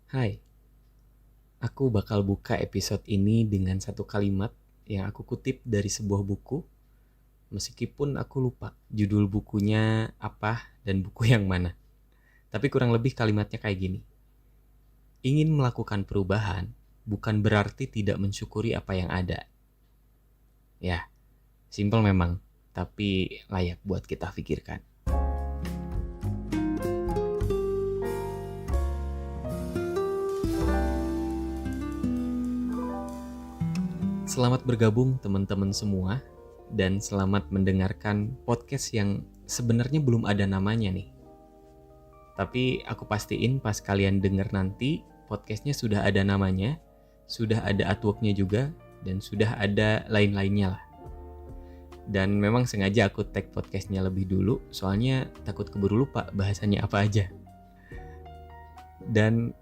Hai, aku bakal buka episode ini dengan satu kalimat yang aku kutip dari sebuah buku, meskipun aku lupa judul bukunya apa dan buku yang mana. Tapi kurang lebih kalimatnya kayak gini. Ingin melakukan perubahan bukan berarti tidak mensyukuri apa yang ada. Ya, simpel memang, tapi layak buat kita pikirkan. Selamat bergabung teman-teman semua dan selamat mendengarkan podcast yang sebenarnya belum ada namanya nih. Tapi aku pastiin pas kalian denger nanti podcastnya sudah ada namanya, sudah ada artworknya juga, dan sudah ada lain-lainnya lah. Dan memang sengaja aku tag podcastnya lebih dulu, soalnya takut keburu lupa bahasanya apa aja. Dan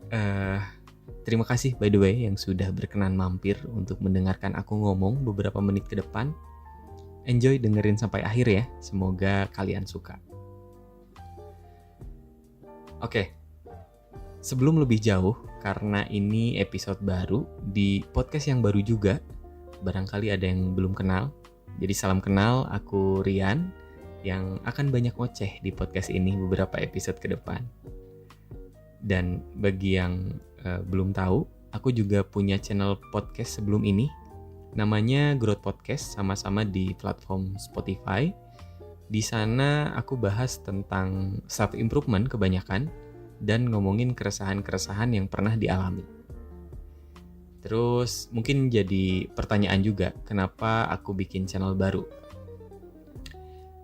terima kasih by the way yang sudah berkenan mampir untuk mendengarkan aku ngomong beberapa menit ke depan. Enjoy dengerin sampai akhir ya, semoga kalian suka. Oke, sebelum lebih jauh, karena ini episode baru di podcast yang baru juga, barangkali ada yang belum kenal. Jadi salam kenal, aku Rian yang akan banyak ngoceh di podcast ini beberapa episode ke depan. Dan bagi yang belum tahu, aku juga punya channel podcast sebelum ini, namanya Growth Podcast, sama-sama di platform Spotify. Di sana aku bahas tentang self improvement kebanyakan dan ngomongin keresahan-keresahan yang pernah dialami. Terus mungkin jadi pertanyaan juga, kenapa aku bikin channel baru?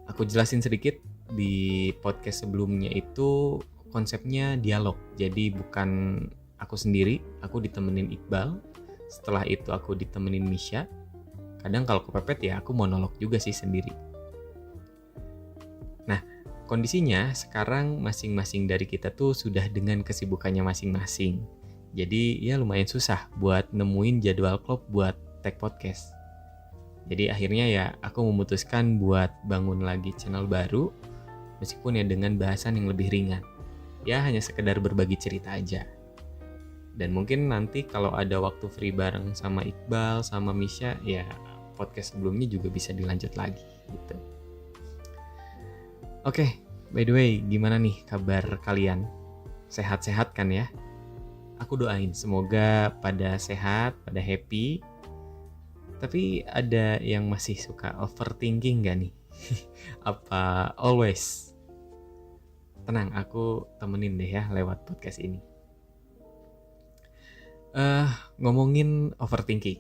Aku jelasin sedikit, di podcast sebelumnya itu konsepnya dialog. Jadi bukan aku sendiri, aku ditemenin Iqbal. Setelah itu aku ditemenin Misha. Kadang kalau kepepet ya aku monolog juga sih sendiri. Nah, kondisinya sekarang masing-masing dari kita tuh sudah dengan kesibukannya masing-masing. Jadi ya lumayan susah buat nemuin jadwal klub buat tag podcast. Jadi akhirnya ya aku memutuskan buat bangun lagi channel baru, meskipun ya dengan bahasan yang lebih ringan. Ya hanya sekedar berbagi cerita aja. Dan mungkin nanti kalau ada waktu free bareng sama Iqbal, sama Misha, ya podcast sebelumnya juga bisa dilanjut lagi gitu. Oke, by the way, gimana nih kabar kalian? Sehat-sehat kan ya? Aku doain semoga pada sehat, pada happy. Tapi ada yang masih suka overthinking gak nih? Apa always? Tenang, aku temenin deh ya lewat podcast ini. Ngomongin overthinking.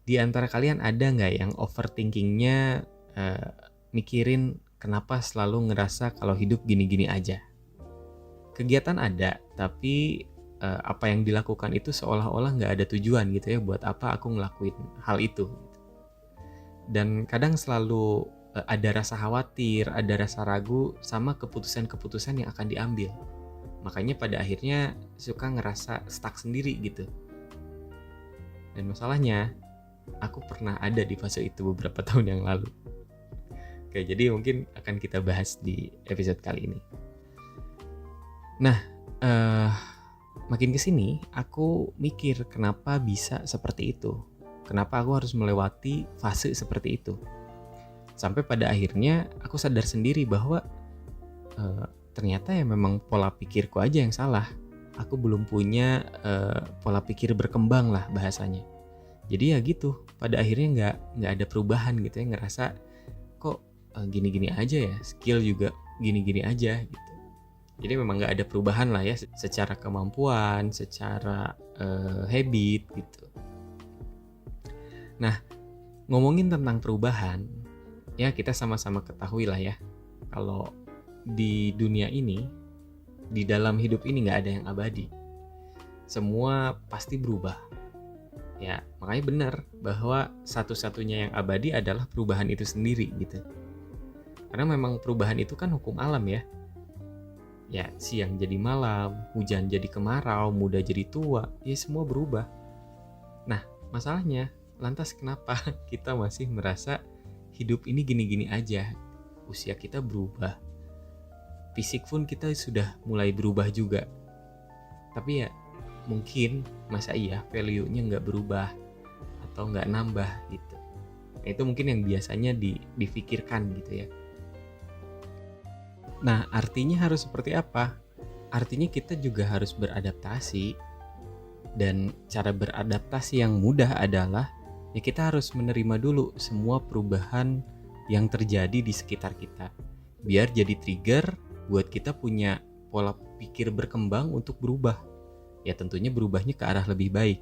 Di antara kalian ada gak yang overthinkingnya mikirin kenapa selalu ngerasa kalau hidup gini-gini aja? Kegiatan ada, tapi apa yang dilakukan itu seolah-olah nggak ada tujuan gitu ya, buat apa aku ngelakuin hal itu. Dan kadang selalu ada rasa khawatir, ada rasa ragu sama keputusan-keputusan yang akan diambil. Makanya pada akhirnya suka ngerasa stuck sendiri gitu. Dan masalahnya, aku pernah ada di fase itu beberapa tahun yang lalu. Oke, jadi mungkin akan kita bahas di episode kali ini. Nah, makin kesini aku mikir kenapa bisa seperti itu. Kenapa aku harus melewati fase seperti itu. Sampai pada akhirnya aku sadar sendiri bahwa ternyata ya memang pola pikirku aja yang salah. Aku belum punya pola pikir berkembang lah bahasanya. Jadi ya gitu, pada akhirnya nggak ada perubahan gitu ya, ngerasa kok gini-gini aja ya, skill juga gini-gini aja gitu. Jadi memang nggak ada perubahan lah ya secara kemampuan, secara habit gitu. Nah, ngomongin tentang perubahan, ya kita sama-sama ketahui lah ya, kalau di dunia ini, di dalam hidup ini nggak ada yang abadi. Semua pasti berubah. Ya, makanya benar bahwa satu-satunya yang abadi adalah perubahan itu sendiri gitu. Karena memang perubahan itu kan hukum alam ya. Ya, siang jadi malam, hujan jadi kemarau, muda jadi tua, ya semua berubah. Nah, masalahnya, lantas kenapa kita masih merasa hidup ini gini-gini aja? Usia kita berubah, fisik pun kita sudah mulai berubah juga. Tapi ya mungkin masa iya value-nya nggak berubah atau nggak nambah gitu. Nah, itu mungkin yang biasanya difikirkan gitu ya. Nah, artinya harus seperti apa? Artinya kita juga harus beradaptasi, dan cara beradaptasi yang mudah adalah ya kita harus menerima dulu semua perubahan yang terjadi di sekitar kita. Biar jadi trigger buat kita punya pola pikir berkembang untuk berubah. Ya tentunya berubahnya ke arah lebih baik.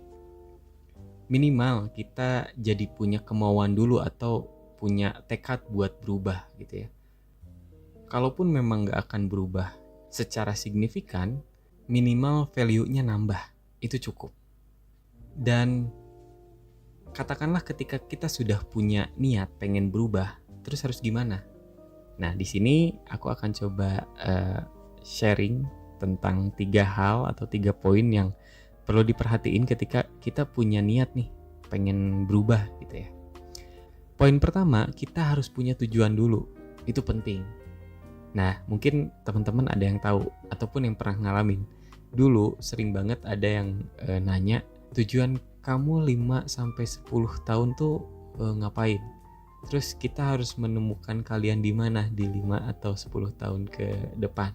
Minimal kita jadi punya kemauan dulu atau punya tekad buat berubah gitu ya. Kalaupun memang gak akan berubah secara signifikan, minimal value-nya nambah. Itu cukup. Dan katakanlah ketika kita sudah punya niat pengen berubah, terus harus gimana? Nah, di sini aku akan coba sharing tentang 3 hal atau 3 poin yang perlu diperhatiin ketika kita punya niat nih pengen berubah gitu ya. Poin pertama, kita harus punya tujuan dulu. Itu penting. Nah, mungkin teman-teman ada yang tahu ataupun yang pernah ngalamin. Dulu sering banget ada yang nanya, tujuan kamu 5-10 tahun tuh ngapain? Terus kita harus menemukan kalian di mana di 5 atau 10 tahun ke depan.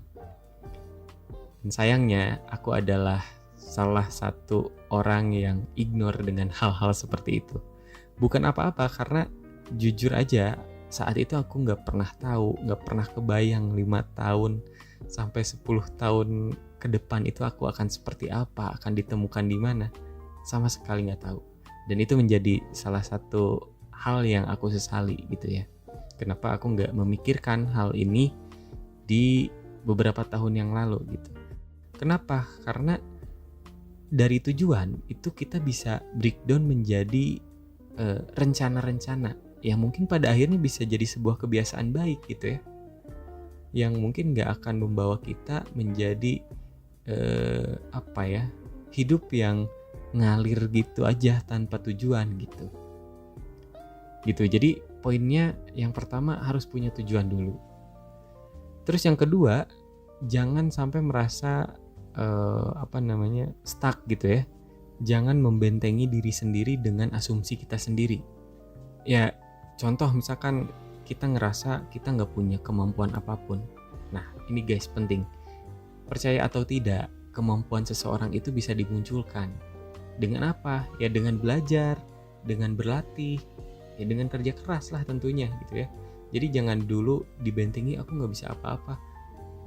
Dan sayangnya aku adalah salah satu orang yang ignore dengan hal-hal seperti itu. Bukan apa-apa, karena jujur aja saat itu aku gak pernah tahu, gak pernah kebayang 5 tahun sampai 10 tahun ke depan itu aku akan seperti apa, akan ditemukan di mana. Sama sekali gak tahu. Dan itu menjadi salah satu hal yang aku sesali gitu ya. Kenapa aku gak memikirkan hal ini di beberapa tahun yang lalu gitu. Kenapa? Karena dari tujuan itu kita bisa breakdown menjadi rencana-rencana yang mungkin pada akhirnya bisa jadi sebuah kebiasaan baik gitu ya, yang mungkin gak akan membawa kita menjadi hidup yang ngalir gitu aja tanpa tujuan gitu. Jadi poinnya yang pertama harus punya tujuan dulu. Terus yang kedua, jangan sampai merasa stuck gitu ya. Jangan membentengi diri sendiri dengan asumsi kita sendiri. Ya, contoh misalkan kita ngerasa kita nggak punya kemampuan apapun. Nah, ini guys penting. Percaya atau tidak, kemampuan seseorang itu bisa dimunculkan. Dengan apa? Ya dengan belajar, dengan berlatih, ya dengan kerja keras lah tentunya gitu ya. Jadi jangan dulu dibentengi aku nggak bisa apa-apa.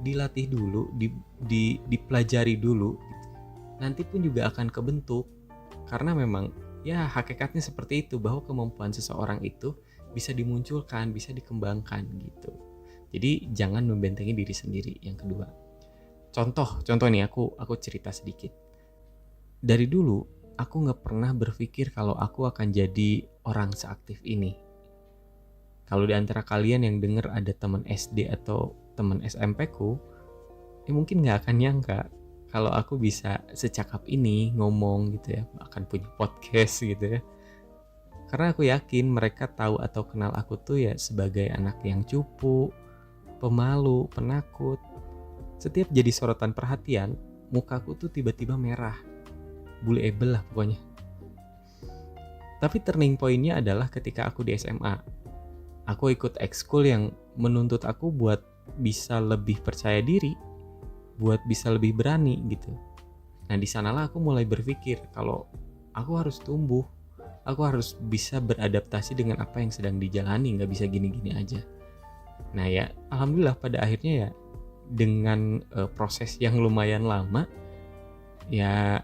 Dilatih dulu, dipelajari dulu gitu. Nanti pun juga akan kebentuk. Karena memang ya hakikatnya seperti itu, bahwa kemampuan seseorang itu bisa dimunculkan, bisa dikembangkan gitu. Jadi jangan membentengi diri sendiri. Yang kedua, contoh nih aku cerita sedikit. Dari dulu aku nggak pernah berpikir kalau aku akan jadi orang seaktif ini. Kalau di antara kalian yang dengar ada teman SD atau teman SMP ku, ya mungkin nggak akan nyangka kalau aku bisa secakap ini ngomong gitu ya, akan punya podcast gitu ya. Karena aku yakin mereka tahu atau kenal aku tuh ya sebagai anak yang cupu, pemalu, penakut. Setiap jadi sorotan perhatian, mukaku tuh tiba-tiba merah. Bule ebel lah pokoknya. Tapi turning point-nya adalah ketika aku di SMA. Aku ikut ekskul yang menuntut aku buat bisa lebih percaya diri, buat bisa lebih berani gitu. Nah di sanalah aku mulai berpikir kalau aku harus tumbuh, aku harus bisa beradaptasi dengan apa yang sedang dijalani, nggak bisa gini-gini aja. Nah ya alhamdulillah pada akhirnya ya dengan proses yang lumayan lama, ya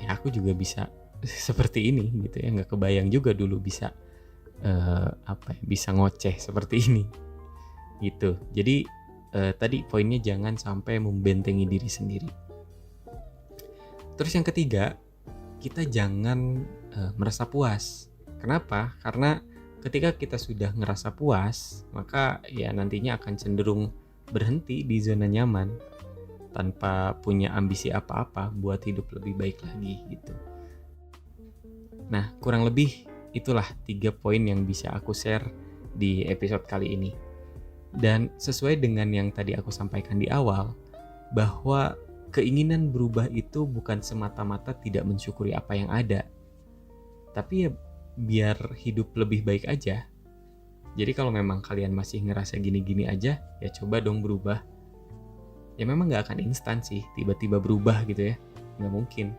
aku juga bisa seperti ini gitu ya. Nggak kebayang juga dulu bisa bisa ngoceh seperti ini gitu. Jadi tadi poinnya jangan sampai membentengi diri sendiri. Terus yang ketiga, kita jangan merasa puas. Kenapa? Karena ketika kita sudah ngerasa puas, maka ya nantinya akan cenderung berhenti di zona nyaman tanpa punya ambisi apa-apa buat hidup lebih baik lagi gitu. Nah, kurang lebih itulah 3 poin yang bisa aku share di episode kali ini. Dan sesuai dengan yang tadi aku sampaikan di awal, bahwa keinginan berubah itu bukan semata-mata tidak mensyukuri apa yang ada, tapi ya biar hidup lebih baik aja. Jadi kalau memang kalian masih ngerasa gini-gini aja, ya coba dong berubah. Ya memang gak akan instan sih tiba-tiba berubah gitu ya, gak mungkin.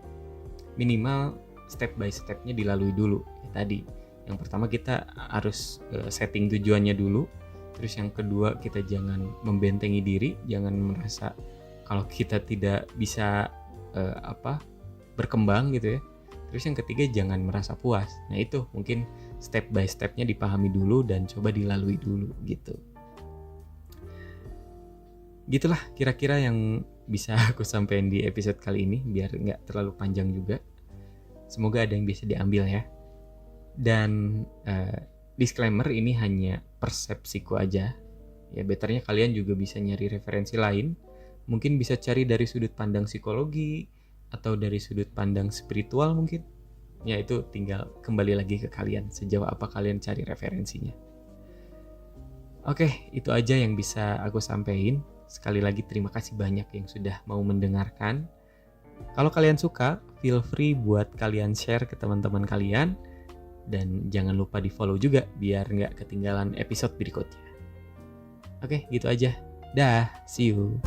Minimal step by stepnya dilalui dulu. Ya tadi, yang pertama kita harus setting tujuannya dulu. Terus yang kedua, kita jangan membentengi diri, jangan merasa kalau kita tidak bisa berkembang gitu ya. Terus yang ketiga, jangan merasa puas. Nah itu mungkin step by stepnya dipahami dulu dan coba dilalui dulu gitu. Gitulah kira-kira yang bisa aku sampaikan di episode kali ini, biar nggak terlalu panjang juga. Semoga ada yang bisa diambil ya. Dan disclaimer, ini hanya persepsiku aja. Ya betternya kalian juga bisa nyari referensi lain. Mungkin bisa cari dari sudut pandang psikologi, atau dari sudut pandang spiritual mungkin. Ya itu tinggal kembali lagi ke kalian, sejauh apa kalian cari referensinya. Oke, itu aja yang bisa aku sampaikan. Sekali lagi terima kasih banyak yang sudah mau mendengarkan. Kalau kalian suka, feel free buat kalian share ke teman-teman kalian. Dan jangan lupa di follow juga biar nggak ketinggalan episode berikutnya. Oke, gitu aja. Dah, see you.